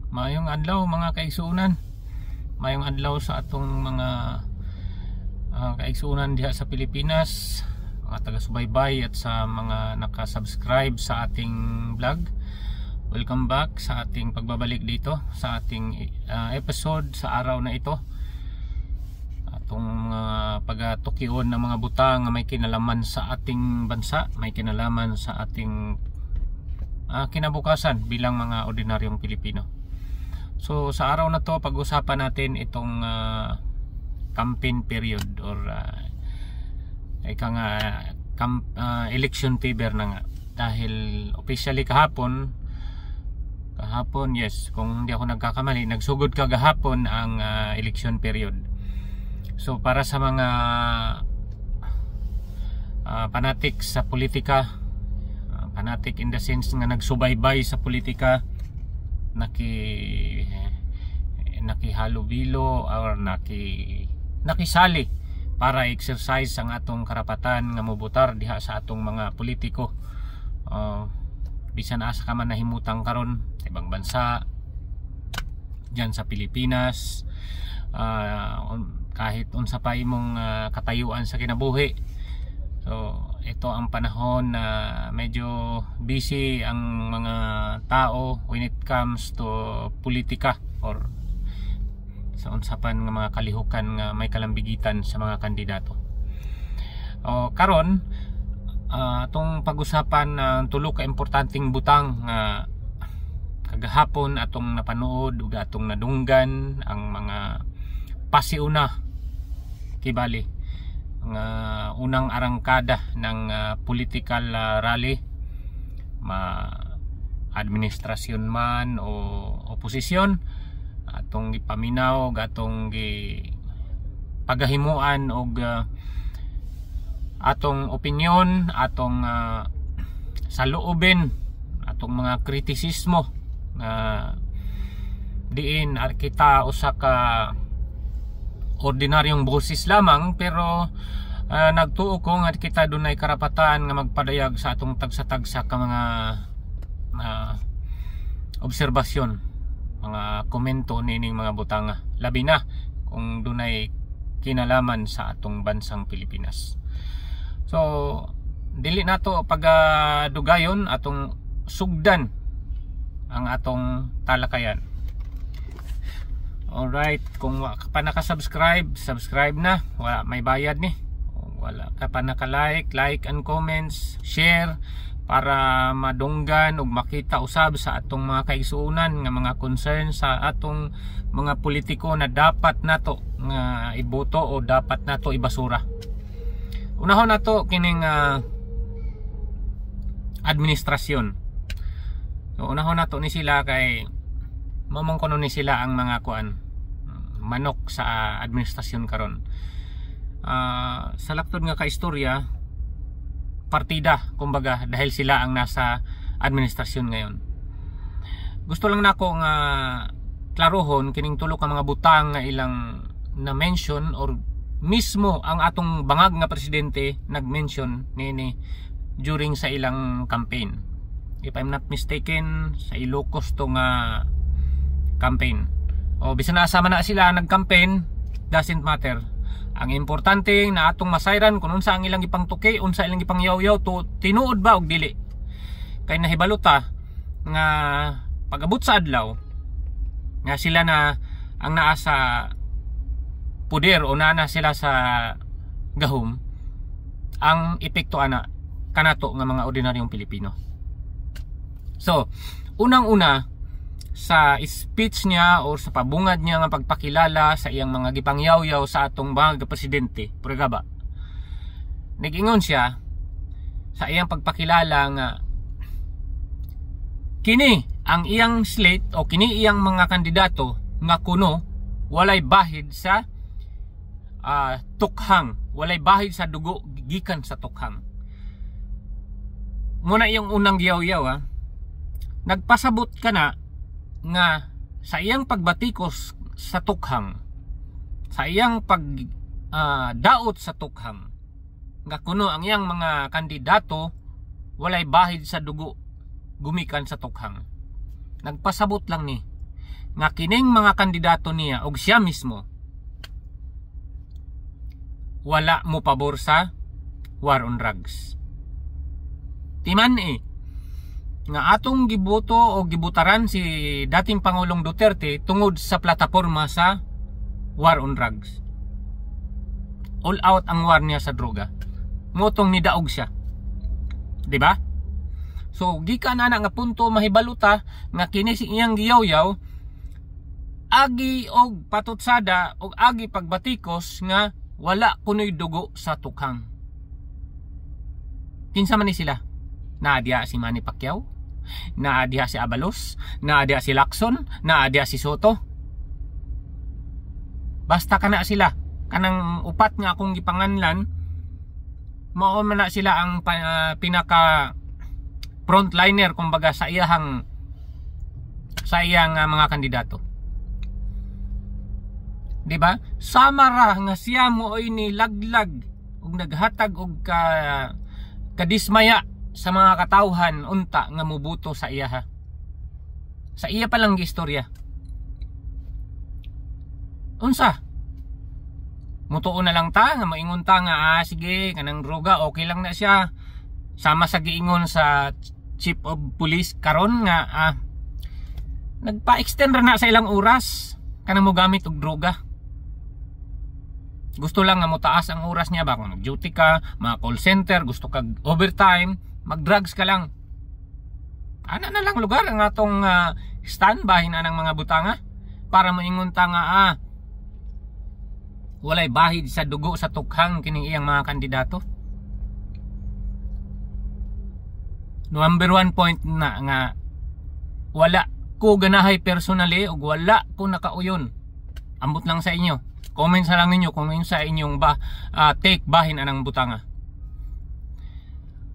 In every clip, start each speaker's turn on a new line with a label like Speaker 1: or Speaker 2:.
Speaker 1: Mayong adlaw mga kaigsuunan. Mayong adlaw sa atong mga kaigsuunan diha sa Pilipinas, mga taga-subaybay at sa mga nakasubscribe sa ating vlog. Welcome back sa ating pagbabalik dito sa ating episode sa araw na ito. Atong pagatukion ng mga butang na may kinalaman sa ating bansa, may kinalaman sa ating kinabukasan bilang mga ordinaryong Pilipino. So sa araw na to pag-usapan natin itong campaign period or election fever na nga, dahil officially kahapon, yes, kung hindi ako nagkakamali, nagsugod kagahapon ang election period. So para sa mga fanatics sa politika, fanatic in the sense nga nagsubaybay sa politika, nakihalubilo or nakisali para exercise ang atong karapatan nga mobotar diha sa atong mga politiko, bisan asa ka man nahimutang karon sa ibang bansa diyan sa Pilipinas, kahit unsa pa imong katayuan sa kinabuhi. So ito ang panahon na medyo busy ang mga tao when it comes to politika or sa unsapan nga mga kalihukan nga may kalambigitan sa mga kandidato. Karon atong pag-usapan ng tulo ka importanteng butang nga kagahapon atong napanood ug atong nadunggan, ang mga pasiuna kibali nga unang arangkada ng political rally, administrasyon man o oposisyon, atong gipaminaw, atong pagahimuan og atong opinyon, atong saloobin, atong mga kritisismo na diin kita usa ka ordinaryong boses lamang, pero nagtuo ko nga kita dunay karapatan nga magpadayag sa atong tagsa-tagsa ka mga obserbasyon, mga komento nining mga butanga, labi na kung dunay kinalaman sa atong bansang Pilipinas. So dili nato pagadugayon, atong sugdan ang atong talakayan. Alright, kung wala ka pa nakasubscribe, subscribe na. Wala, may bayad ni. Wala ka pa naka-like, like and comments, share para madunggan ug makita usab sa atong mga kaigsuunan nga mga concern sa atong mga politiko na dapat nato nga iboto o dapat nato ibasura. Unahon nato kining administrasyon. So unahon nato ni sila kay mamangkono ni sila ang mga manok sa administrasyon karon. Sa laktod nga kaistorya, partida kumbaga, dahil sila ang nasa administrasyon ngayon. Gusto lang nako nga klarohon kining tulo ka mga butang nga ilang na mention, or mismo ang atong bangag nga presidente nag-mention nini during sa ilang campaign. If I'm not mistaken, sa Ilocos to nga campaign. Bisan na asama na sila nag-campaign, doesn't matter. Ang importante na atong masayran kung unsa ang ilang ipangtuki, unsa ilang ipangyaw-yaw, to tinuod ba og dili. Kay nahibalota nga pag-abot sa adlaw nga sila na ang naa sa puder o naa sila sa gahom, ang epekto ana kanato nga mga ordinaryong Pilipino. So unang-una, sa speech niya o sa pabungad niya nga pagpakilala sa iyang mga gipangyaw-yaw sa atong mga presidente, pregaba, nag-ingon siya sa iyang pagpakilala nga kini ang iyang slate o kini iyang mga kandidato nga kuno walay bahid sa tukhang, walay bahid sa dugo gikan sa tukhang. Muna yung unang giyaw-yaw, nagpasabot ka na nga sa iyang pagbatikos sa tukhang, sa iyang daot sa tukhang, nga kuno ang iyang mga kandidato walay bahid sa dugo gumikan sa tukhang. Nagpasabot lang ni nga kining mga kandidato niya og siya mismo wala mo pabor sa war on drugs. Timan nga atong giboto o gibutaran si dating Pangulong Duterte tungod sa plataporma sa war on drugs. All out ang war niya sa droga. Motong nidaog siya. Di ba? So gikan ana nga punto mahibaluta nga kini si iyang giyaw-yaw agi og patutsada og agi pagbatikos nga wala kunoy dugo sa tukhang. Kinsa man ni sila? Naadya si Manny Pacquiao, naadya si Abalos, naadya si Lacson, naadya si Soto. Basta kana sila, kanang upat nga akong gipanganlan, mao man na sila ang pinaka frontliner kumbaga sa iyang mga kandidato. Diba? Samara nga siya mo ay nilaglag ug naghatag og kadismaya sa mga katawhan unta nga mubuto sa iya sa iya pa lang gistorya. Unsa? Mutuon na lang ta nga maingon ta nga sige kanang droga okay lang na siya. Sama sa giingon sa Chief of Police karon nga nagpa-extend ra na sa ilang oras kanang mogamit og droga. Gusto lang nga mutaas ang oras niya ba kung nag-duty ka, mga call center, gusto kag overtime, mag-drugs ka lang. Ana na lang lugar ang atong standby na ng mga butanga para maingon ta nga walay bahid sa dugo sa tukhang kining iyang mga kandidato. Number 1 point na nga wala ko ganahay personally ug wala ko nakauyon. Ambot lang sa inyo. Comment sa lang ninyo kung sa inyong take bahin anang butanga.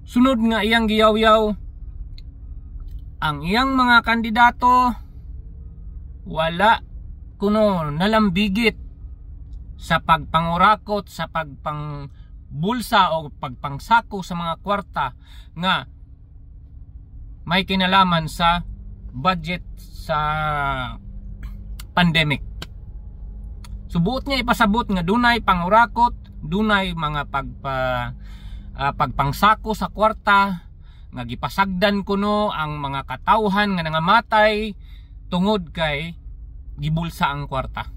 Speaker 1: Sunod nga iyang giyaw-yaw ang iyang mga kandidato wala kuno nalambigit sa pagpangurakot, sa pagpangbulsa o pagpangsako sa mga kwarta nga may kinalaman sa budget sa pandemic. Subuot niya ipasabot nga dunay pangurakot, dunay mga pagpangsako sa kwarta nga gipasagdan kuno ang mga katawhan nga nangamatay tungod kay gibulsa ang kwarta.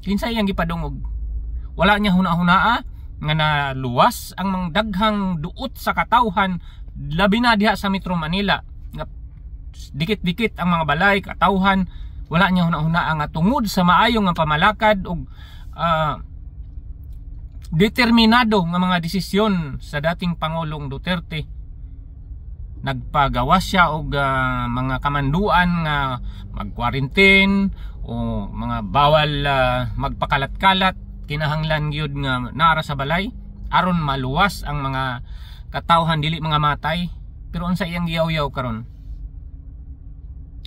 Speaker 1: Kinsa iyang gipadungog? Wala niya huna-hunaa nga naluwas ang mga daghang duot sa katawhan labi na diha sa Metro Manila nga dikit-dikit ang mga balay katawhan. Wala niya huna-hunaa nga tungod sa maayong nga pamalakad ug determinado nga mga desisyon sa dating Pangulong Duterte. Nagpagawas siya og mga kamanduan nga mag-quarantine o mga bawal magpakalat-kalat, kinahanglan gyud nga nara sa balay aron maluwas ang mga katawhan dili mga matay. Pero unsa iyang giyaw-yaw karon?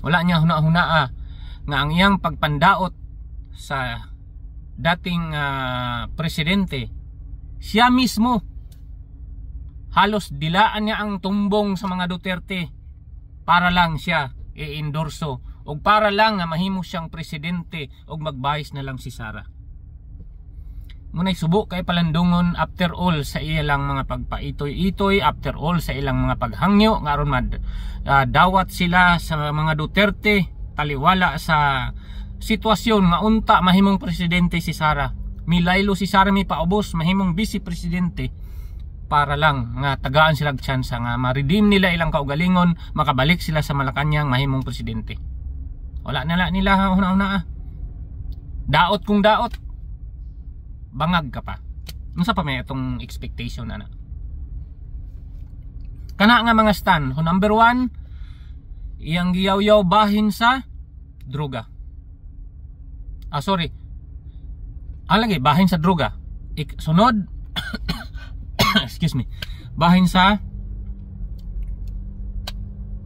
Speaker 1: Wala niya huna-hunaa nga ang iyang pagpandaot sa dating presidente, siya mismo halos dilaan niya ang tumbong sa mga Duterte para lang siya i-endorso o para lang nga mahimo siyang presidente o magbahis na lang si Sara. Muna'y subo kay palandungon after all sa ilang mga pagpaitoy-itoy, after all sa ilang mga paghangyo nga aron dawat sila sa mga Duterte taliwala sa sitwasyon nga unta mahimong presidente si Sara. Milaylo si Sara mi paubos mahimong vice presidente para lang nga tagaan sila tsansa nga ma-redeem nila ilang kaugalingon, makabalik sila sa Malacañang mahimong presidente. Wala na nila una-una. Daot kung daot. Bangag ka pa. Unsa pa may atong expectation ana? Kana nga mga stan, number 1 iyang giyaw-yaw bahin sa droga. Lagi bahin sa droga. Sunod excuse me. Bahin sa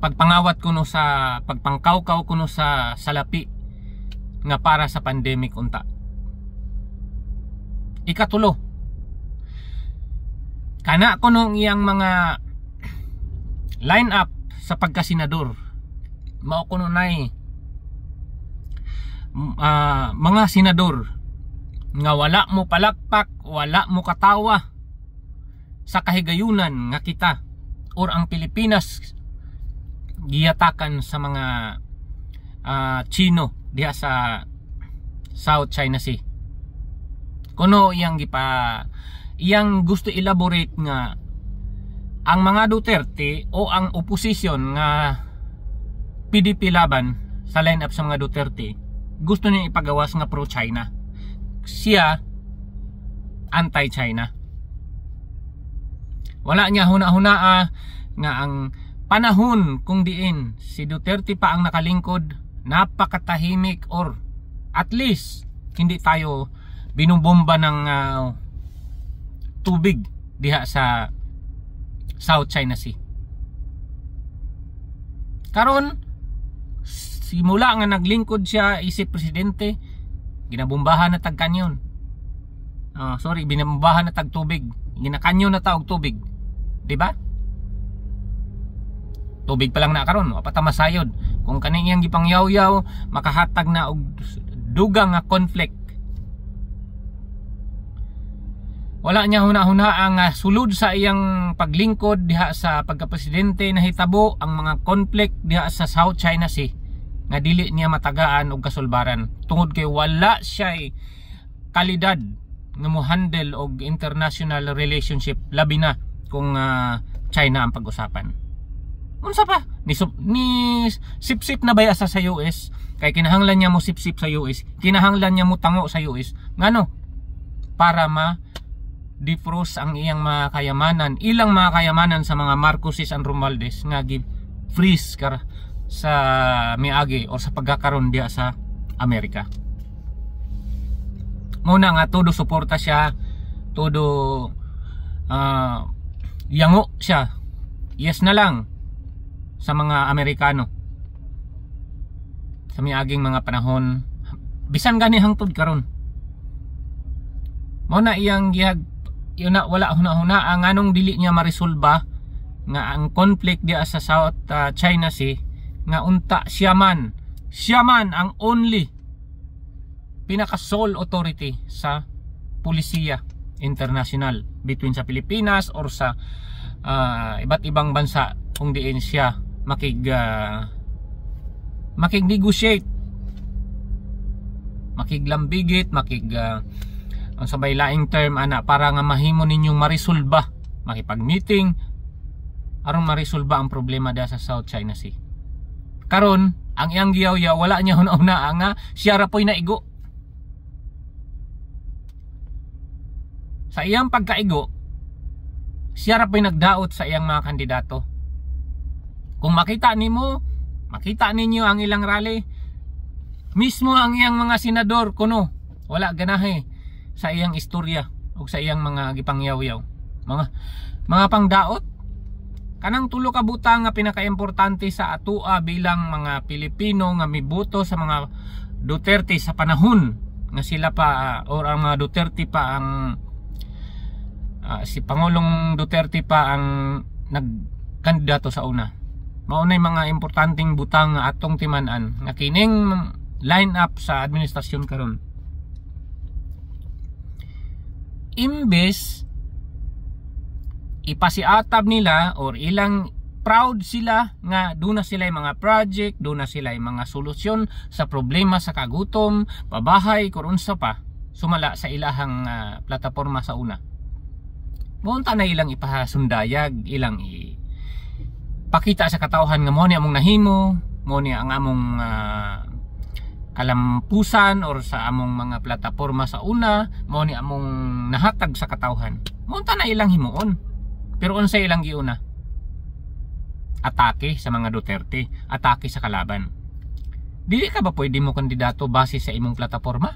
Speaker 1: pagpangawat kuno sa pagpangkawkaw kuno sa salapi nga para sa pandemic unta. Ikatulo, kana kuno iyang mga line up sa pagkasenador. Mao kuno nay mga senador nga wala mo palakpak, wala mo katawa sa kahigayunan nga kita or ang Pilipinas giyatakan sa mga Chino diha sa South China Sea. Kuno iyang gusto elaborate nga ang mga Duterte o ang opposition nga PDP laban sa lineup sa mga Duterte gusto niya ipagawas nga pro-China. Siya anti-China. Wala niya huna-hunaa nga ang panahon kung diin si Duterte pa ang nakalingkod, napakatahimik or at least hindi tayo binubomba ng tubig diha sa South China Sea. Karon simula nga naglingkod siya isip presidente, ginabombahan na tag kanyon. Binabombahan na tag tubig. Ginakanyon na taog tubig. 'Di ba? Tubig pa lang na karon, apata masayod. Kung kaniyang gipangyaw-yaw, makahatag na og dugang nga conflict. Wala niya huna-huna ang sulod sa iyang paglingkod diha sa pagkapresidente, nahitabo ang mga conflict diha sa South China Sea nga dili niya matagaan og kasulbaran tungod kay wala siya kalidad nga mo handle og international relationship, labi na kung China ang pag-usapan. Unsa pa ni sip-sip na baya sa US, kay kinahanglan niya mo sip-sip sa US, kinahanglan niya mo tango sa US ngano para defrost ang iyang mga kayamanan, ilang mga kayamanan sa mga Marcoses and Romualdez nga freeze sa miagi o sa pagkakaroon diya sa Amerika. Muna nga todo suporta siya, todo yango siya, yes na lang sa mga Amerikano sa miaging mga panahon, bisan gani hangtod karon. Muna iyang wala huna-huna ang anong dili niya marisolba nga ang conflict diya sa South China Sea nga unta siya man ang only pinaka sole authority sa pulisiya international between sa Pilipinas or sa iba't ibang bansa kung diin siya makig-negotiate, makiglambigit, ang sabay laing term para nga mahimo ninyong marisolba, makipag-meeting aron marisolba ang problema diya sa South China Sea. Karon ang iyang giyaw-yaw wala niya huna-huna nga siya ra po'y naigo. Sa iyang pagkaigo, siya ra po'y nagdaot sa iyang mga kandidato. Kung makita ninyo ang ilang rally, mismo ang iyang mga senador kuno wala ganahe sa iyang istorya o sa iyang mga gipangyaw-yaw, mga pangdaot. Kanang tulo ka butang nga pinakaimportante sa atua bilang mga Pilipino nga miboto sa mga Duterte sa panahon nga sila pa or ang mga Duterte pa ang si Pangulong Duterte pa ang nagkandidato sa una. Maunay mga importanteng butang nga atong timan-an nga kining line up sa administrasyon karon. Imbes ipasiatab nila or ilang proud sila nga doon na sila yung mga project, doon na sila yung mga solusyon sa problema sa kagutom, pabahay, kurunsa pa sumala sa ilahang plataporma sa una. Munta na ilang ipahasundayag, ilang pakita sa katawhan nga mo ni among nahimo, mo ni ang among kalampusan or sa among mga plataporma sa una, mo ni among nahatag sa katawhan. Munta na ilang himuon. Pero unsa ilang giuna? Atake sa mga Duterte, atake sa kalaban. Dili ka ba pwede mo kandidato base sa imong plataporma?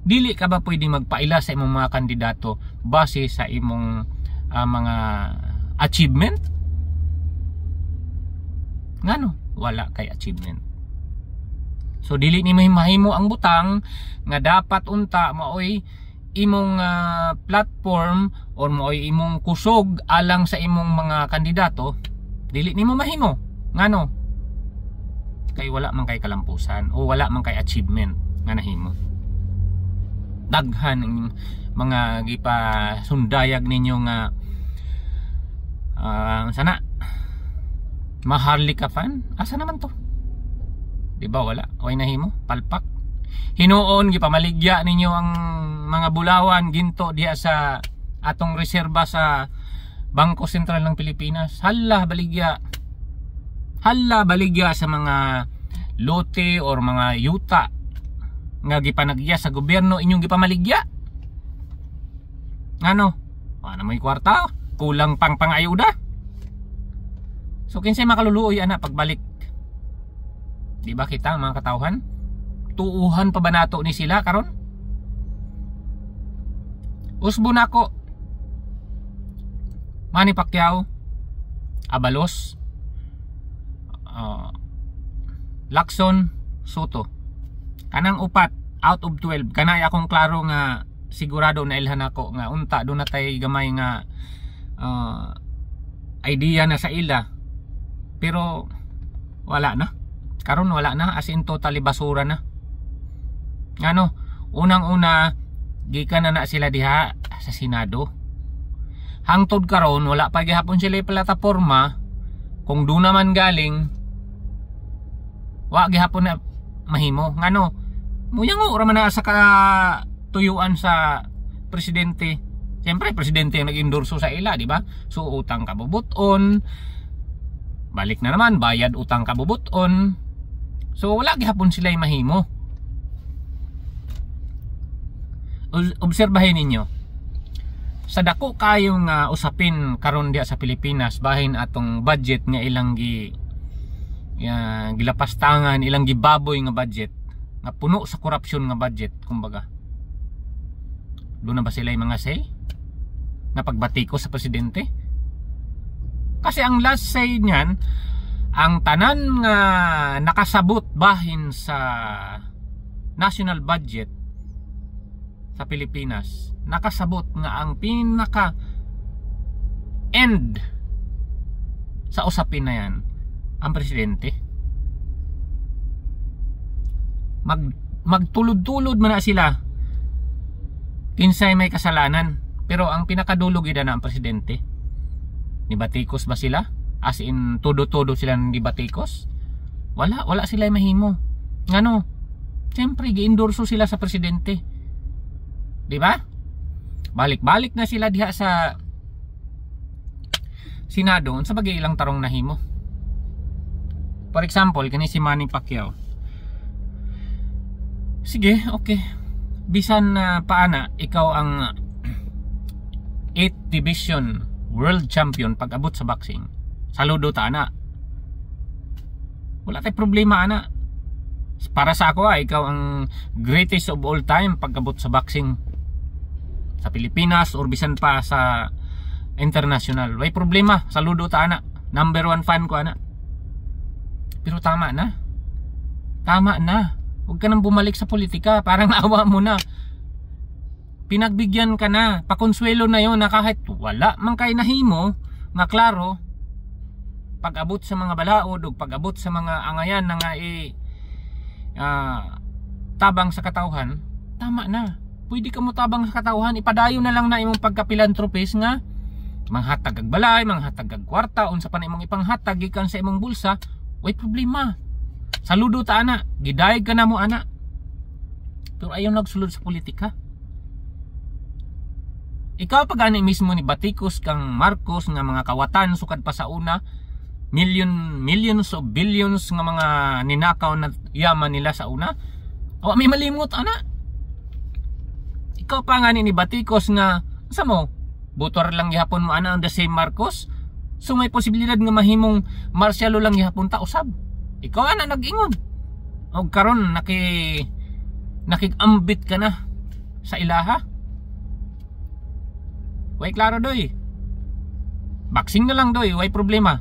Speaker 1: Dili ka ba pwede magpaila sa imong mga kandidato base sa imong mga achievement? Ngano? Wala kay achievement. So dili ni mahimo ang butang nga dapat unta maoy imong platform or maoy imong kusog alang sa imong mga kandidato, dili nimo mahimo. Ngano? kay wala man kay kalampusan o wala man kay achievement nga nahimo. Daghan ang mga gipa sundayag ninyo nga sana maharlika fan, asa naman to, di ba? Wala, way nahimo, palpak. Hinuon gipamaligya ninyo ang mga bulawan ginto diha sa atong reserba sa Bangko Sentral ng Pilipinas. Hala baligya sa mga lote or mga yuta nga gipanagya sa gobyerno, inyong gipamaligya. Ano may kwarta, kulang pang pangayuda. So kinsay makaluluoy ana pagbalik, di ba kita mga katawhan? Tuuhan pa ba nato ni sila karon? Usbo nako, Manny Pacquiao, Abalos, Lacson, Soto, kanang upat out of 12 kanay akong klaro nga sigurado na ilhan ako nga unta do na tay gamay nga idea na sa ila, pero wala na karon, wala na, as in totally basura na. Ano, unang-una gikan na sila diha sa Senado. Hangtod karon wala pa gihapon sila plataporma. Kung do naman galing, wa gihapon na mahimo. Ngano, muyango ra man na sa katuyuan sa presidente. Siyempre presidente ang nag-endorso sa ila, di ba? So utang kabubuton, balik na naman bayad utang kabubuton. So wala gihapon sila mahimo. Obserbahin ninyo, sa dako kayong usapin karon diha sa Pilipinas bahin atong budget nga ilang gilapastangan, ilang gibaboy nga budget nga puno sa korupsyon nga budget. Kumbaga doon na ba sila yung mga say na pagbatiko sa presidente? Kasi ang last say niyan, ang tanan nga nakasabot bahin sa national budget sa Pilipinas, nakasabot nga ang pinaka end sa usapin na yan ang presidente. Magtulod-tulod man na sila kinsay may kasalanan, pero ang pinakadulog ida na ang presidente. Ni batikos ba sila? As in todo-todo sila ni batikos? Wala sila mahimo. Ngano? Siyempre gi-endorso sila sa presidente. Di ba? Balik-balik na sila diha sa Senado sa bagay ilang tarong nahimo. For example, kani si Manny Pacquiao. Sige, okay. Bisan paana ikaw ang 8th division world champion pag-abot sa boxing. Saludo ta ana. Wala tay problema ana. Para sa ako ikaw ang greatest of all time pag-abot sa boxing sa Pilipinas or bisan pa sa international. Way problema, saludo ta ana. Number 1 fan ko ana. Pero tama na. Huwag ka nang bumalik sa politika, parang awa mo na. Pinagbigyan ka na, pakonsuelo na yon na kahit wala man kay nahimo nga klaro pag-abot sa mga balaod o pag-abot sa mga angayan na nga tabang sa katawhan. Tama na. Pwede ka mo tabang sa katawhan, ipadayo na lang na imong pagkapilantropis nga manghatag ag balay, manghatag ag kwarta, unsa pa na imong ipanghatag gikan sa imong bulsa. Way problema. Saludo ta ana, gidayeg ka na mo ana. Pero ayaw nagsulod sa politika. Ikaw pag ani mismo ni batikos kang Marcos nga mga kawatan sukad pa sa una, millions of billions nga mga ninakaw na yaman nila sa una. O may malimot ana. Ikaw pa nga ni batikos nga sa mo, butor lang gihapon mo ana ang the same Marcos. So may posibilidad nga mahimong marsyalo lang gihapon ta usab. Ikaw ana nag-ingon. Og karon nakig-ambit ka na sa ilaha. Way klaro doy. Boxing na lang doy, way problema.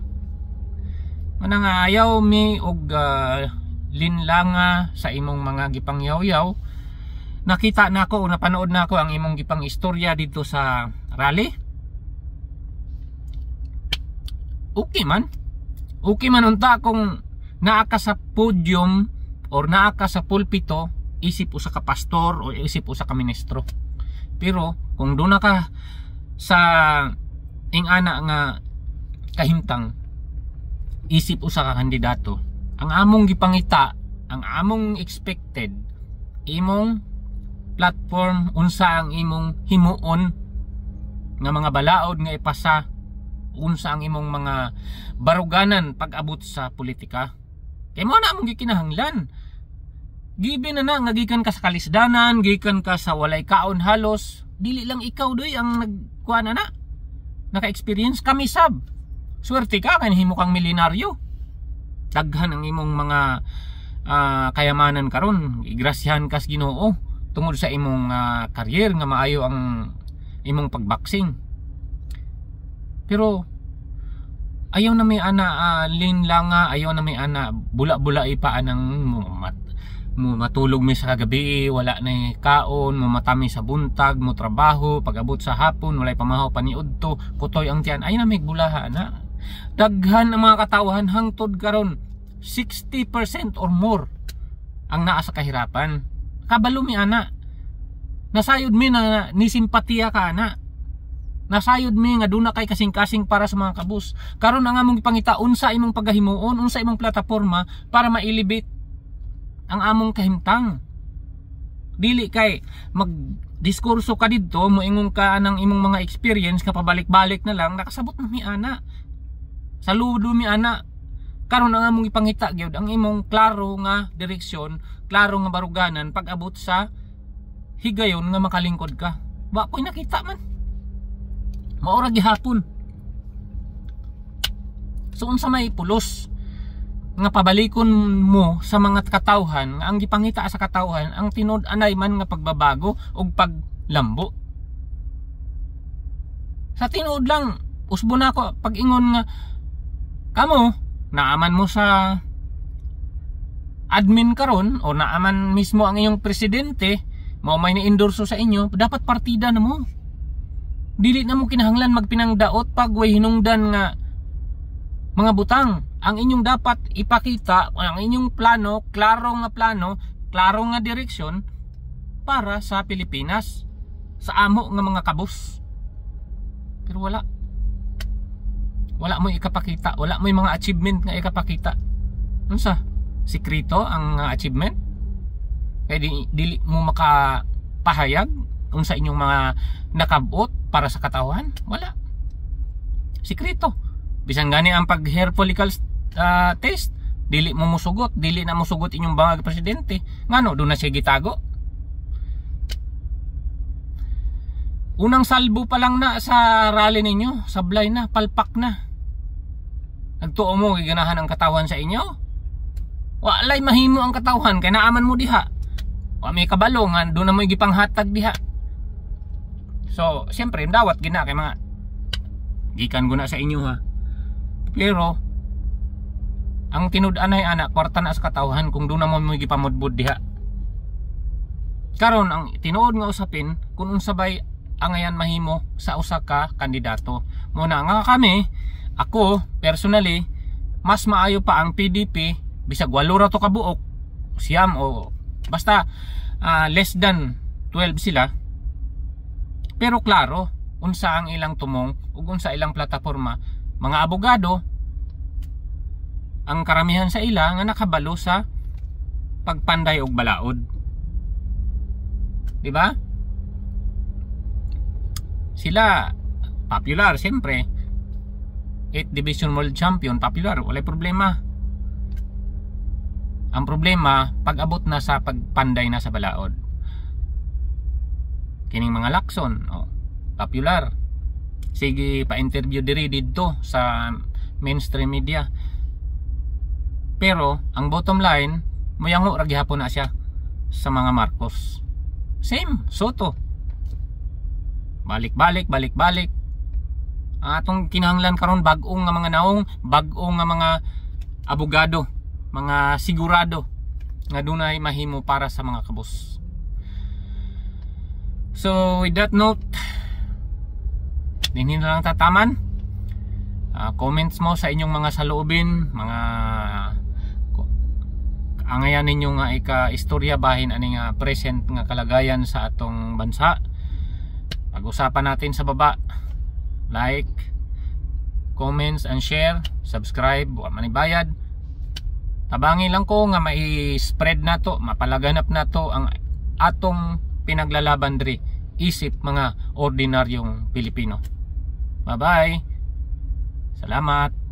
Speaker 1: Manang ayaw mi og linlanga sa imong mga gipangyaw-yaw. Nakita na ako, napanood na ako ang imong gipang istorya dito sa rally. Okay man unta kung naa ka sa podium or naa ka sa pulpito, isip usa ka pastor o isip usa ka ministro. Pero kung doon na ka sa ingana nga kahimtang, isip usa ka kandidato, ang among gipangita, ang among expected, imong platform, unsa ang imong himuon nga mga balaod nga ipasa, unsa ang imong mga baruganan pag-abot sa politika. Kay mo na among gikinahanglan. Given na nga gikan ka sa kalisdanan, gikan ka sa walay kaon halos, dili lang ikaw doy ang nagkuan na naka-experience. Kami sab, swerte ka kay himo kang milyonaryo, daghan ang imong mga kayamanan karon, igrasyahan ka sa Ginoo tungod sa imong career nga maayo ang imong pagboxing. Pero ayaw na may ana linlanga, ayaw na may ana bula-bula pa anang matulog mi sa kagabi, wala na kaon, matami sa buntag, mo trabaho, pag-abot sa hapon walay pamahaw paniudto, kutoy ang tiyan. Ay na may bulaha na. Daghan ang mga katawhan hangtod karon 60% or more ang naa sa kahirapan. Kabalo mi ana. Nasayod mi na ni simpatiya ka ana. Nasayod mi nga duna kay kasing-kasing para sa mga kabus. Karon ang among ipangita unsa imong pagahimuon, unsa imong plataporma para ma-elevate ang among kahimtang. Dili kay magdiskurso ka didto, moingon ka ng imong mga experience ka pabalik-balik na lang, nakasabot na mi ana. Saludo mi ana. Karon ang among ipangita gyud ang imong klaro nga direksyon, klaro nga baruganan pag-abot sa higayon nga makalingkod ka. Wa ko'y nakita man. Maura gihapon. So unsa may pulos nga pabalikon mo sa mga katawhan nga ang gipangita sa katawhan ang tinud-anay man nga pagbabago ug paglambo. Sa tinuod lang usbo na ako pag-ingon nga kamo naaman mo sa admin karon o naaman mismo ang iyong presidente, mao may ni-endorso sa inyo, dapat partida na mo. Dili na mo kinahanglan magpinangdaot pag way hinungdan nga mga butang. Ang inyong dapat ipakita, ang inyong plano, klaro nga direksyon para sa Pilipinas, sa amo nga mga kabus. Pero wala mo ikapakita, wala mo yung mga achievement nga ikapakita. Unsa? Sikrito ang achievement? Kaya dili mo makapahayag unsa inyong mga nakabot para sa katawhan? Wala. Sikrito. Bisan gani ang pag hair follicles test, dili mo musugot, dili na musugot inyong bangag presidente. Ngano do na siya gitago? Unang salbo pa lang na sa rally ninyo, sablay na, palpak na. Nagtuo mo giganahan ang katawan sa inyo? Walay mahimo ang katawan kay naaman mo diha. Wa may kabalo nga do na mo gipanghatag diha. So, siyempre dawat gina kay mga gikan guna sa inyo ha. Pero ang tinud-anay ana kwarta na sa katawhan kung do na mo gipamudbud diha. Karon ang tinuod nga usapin kung unsabay angayan mahimo sa usa ka kandidato. Muna nga kami, ako personally, mas maayo pa ang PDP bisag walo ra to ka buok, siyam o basta less than 12 sila. Pero klaro unsa ang ilang tumong ug unsa ilang plataporma. Mga abogado ang karamihan sa ila nga nakabalo sa pagpanday og balaod. Di ba? Sila popular siyempre. 8 division world champion, popular, wala problema. Ang problema pag-abot na sa pagpanday na sa balaod. Kining mga lakson, popular. Sige pa-interview diri dito sa mainstream media. Pero ang bottom line, muyango ra gihapon na siya sa mga Marcos. Same, Soto. Balik-balik. Atong kinahanglan karon bag-ong nga mga naong, bag-ong nga mga abogado, mga sigurado nga dunay mahimo para sa mga kabus. So with that note, dinhi na lang tataman. Comments mo sa inyong mga saloobin, mga angayan ninyo nga ika-istorya bahin ani nga present nga kalagayan sa atong bansa. Pag-usapan natin sa baba. Like, comments and share, subscribe, wa man ibayad. Tabangi lang ko nga mai-spread na to, mapalaganap na to ang atong pinaglalaban diri isip mga ordinaryong Pilipino. Bye bye. Salamat.